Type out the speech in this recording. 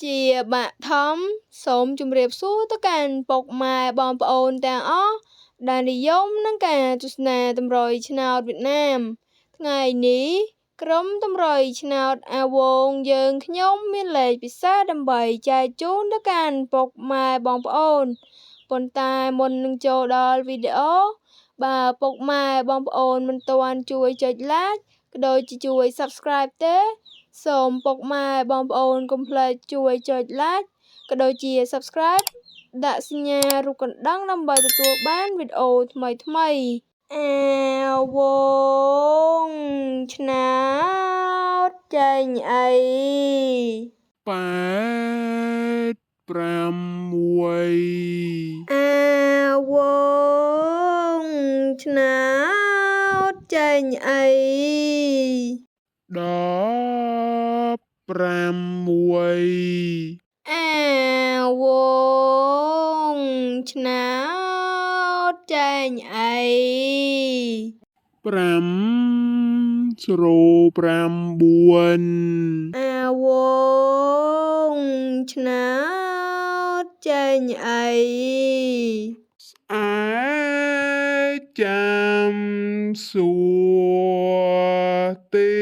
ជាបឋមសូមជម្រាបសួរទៅកាន់ពុកម៉ែបងប្អូនទាំងអស់ដែលនិយមនឹងការទស្សនាតម្រុយឆ្នោតវៀតណាមថ្ងៃនេះក្រុមតម្រុយឆ្នោតអាវងយើងខ្ញុំមានលេខពិសេសដើម្បីចែកជូនទៅកាន់ពុកម៉ែបងប្អូនប៉ុន្តែមុននឹងចូលដល់វីដេអូបើពុកម៉ែបងប្អូនមិនទាន់ជួយចុច like ក៏ដូចជាជួយ subscribe ទេសូមពុកម៉ែបងប្អូនកុំភ្លេចជួយចុច like ក៏ដូចជា subscribe ដាក់សញ្ញារូបកណ្ដឹងដើម្បីទទួលបានវីដេអូថ្មីអាវងឆ្នោតចេញអី8 6អាវងឆ្នោតចេញអី16អាវងឆ្នោតចេញអី5/9អាវងឆ្នោតចេញអីអាចចាំសួរទេ